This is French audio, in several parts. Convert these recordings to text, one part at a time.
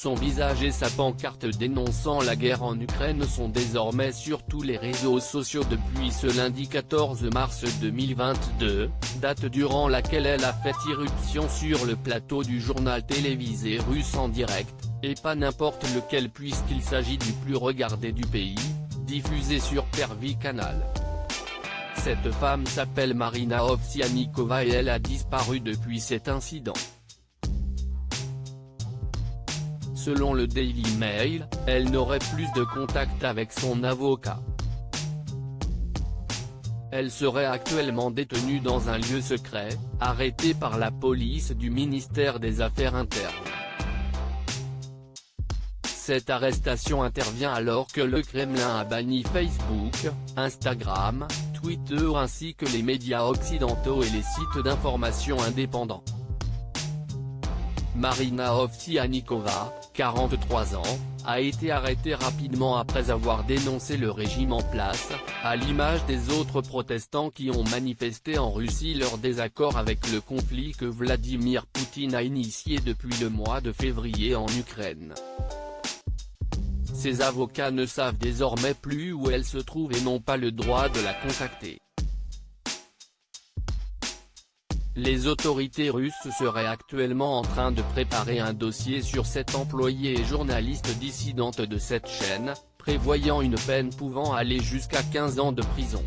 Son visage et sa pancarte dénonçant la guerre en Ukraine sont désormais sur tous les réseaux sociaux depuis ce lundi 14 mars 2022, date durant laquelle elle a fait irruption sur le plateau du journal télévisé russe en direct, et pas n'importe lequel puisqu'il s'agit du plus regardé du pays, diffusé sur Pervy Canal. Cette femme s'appelle Marina Ovsiannikova et elle a disparu depuis cet incident. Selon le Daily Mail, elle n'aurait plus de contact avec son avocat. Elle serait actuellement détenue dans un lieu secret, arrêtée par la police du ministère des Affaires internes. Cette arrestation intervient alors que le Kremlin a banni Facebook, Instagram, Twitter ainsi que les médias occidentaux et les sites d'information indépendants. Marina Ovsiannikova, 43 ans, a été arrêtée rapidement après avoir dénoncé le régime en place, à l'image des autres protestants qui ont manifesté en Russie leur désaccord avec le conflit que Vladimir Poutine a initié depuis le mois de février en Ukraine. Ses avocats ne savent désormais plus où elle se trouve et n'ont pas le droit de la contacter. Les autorités russes seraient actuellement en train de préparer un dossier sur cette employée et journaliste dissidente de cette chaîne, prévoyant une peine pouvant aller jusqu'à 15 ans de prison.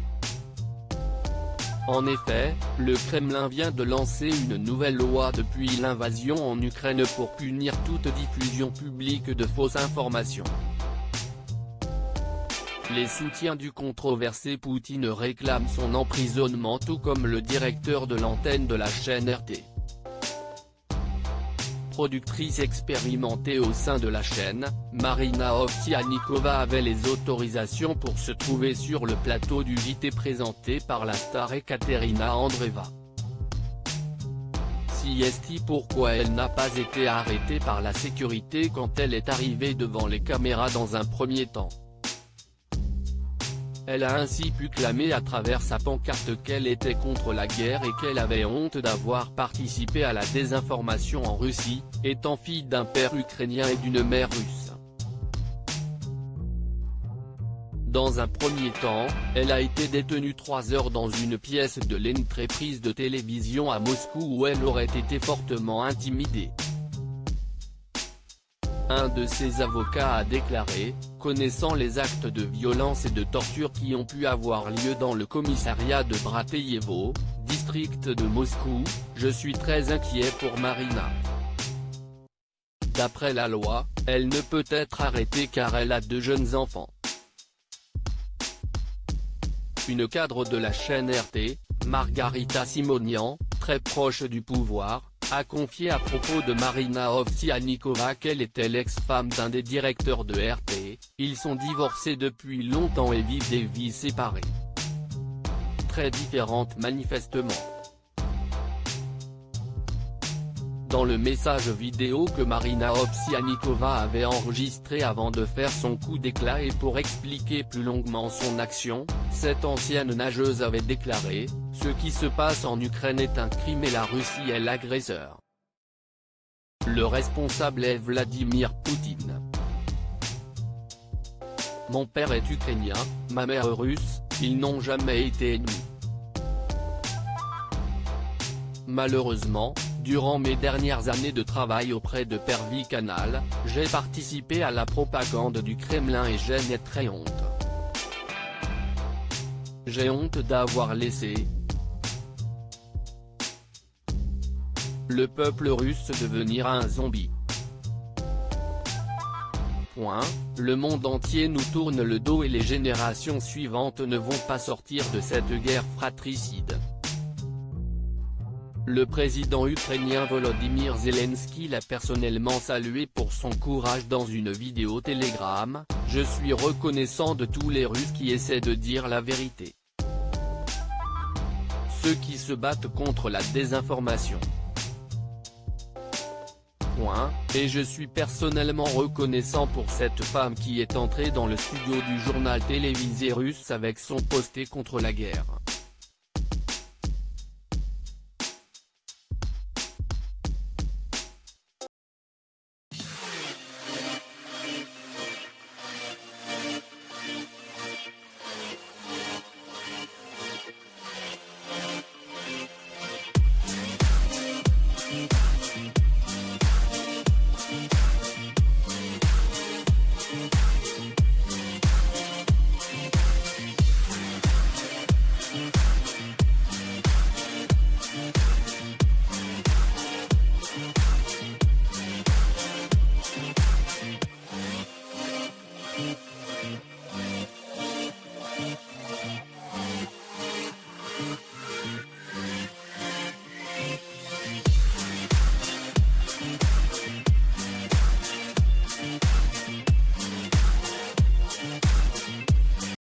En effet, le Kremlin vient de lancer une nouvelle loi depuis l'invasion en Ukraine pour punir toute diffusion publique de fausses informations. Les soutiens du controversé Poutine réclament son emprisonnement tout comme le directeur de l'antenne de la chaîne RT. Productrice expérimentée au sein de la chaîne, Marina Ovsiannikova avait les autorisations pour se trouver sur le plateau du JT présenté par la star Ekaterina Andreeva. Si est pourquoi elle n'a pas été arrêtée par la sécurité quand elle est arrivée devant les caméras dans un premier temps. Elle a ainsi pu clamer à travers sa pancarte qu'elle était contre la guerre et qu'elle avait honte d'avoir participé à la désinformation en Russie, étant fille d'un père ukrainien et d'une mère russe. Dans un premier temps, elle a été détenue 3 heures dans une pièce de l'entreprise de télévision à Moscou où elle aurait été fortement intimidée. Un de ses avocats a déclaré, connaissant les actes de violence et de torture qui ont pu avoir lieu dans le commissariat de Brateyevo, district de Moscou, je suis très inquiet pour Marina. D'après la loi, elle ne peut être arrêtée car elle a 2 jeunes enfants. Une cadre de la chaîne RT, Margarita Simonian, très proche du pouvoir, a confié à propos de Marina Ovsiannikova qu'elle était l'ex-femme d'un des directeurs de RT, ils sont divorcés depuis longtemps et vivent des vies séparées. Très différentes manifestement. Dans le message vidéo que Marina Ovsiannikova avait enregistré avant de faire son coup d'éclat et pour expliquer plus longuement son action, cette ancienne nageuse avait déclaré « Ce qui se passe en Ukraine est un crime et la Russie est l'agresseur. Le responsable est Vladimir Poutine. Mon père est ukrainien, ma mère russe, ils n'ont jamais été ennemis. Malheureusement, durant mes dernières années de travail auprès de Pervy Canal, j'ai participé à la propagande du Kremlin et j'en ai très honte. J'ai honte d'avoir laissé le peuple russe devenir un zombie. Le monde entier nous tourne le dos et les générations suivantes ne vont pas sortir de cette guerre fratricide. Le président ukrainien Volodymyr Zelensky l'a personnellement salué pour son courage dans une vidéo Telegram, « Je suis reconnaissant de tous les Russes qui essaient de dire la vérité. Ceux qui se battent contre la désinformation. Et je suis personnellement reconnaissant pour cette femme qui est entrée dans le studio du journal télévisé russe avec son posté contre la guerre.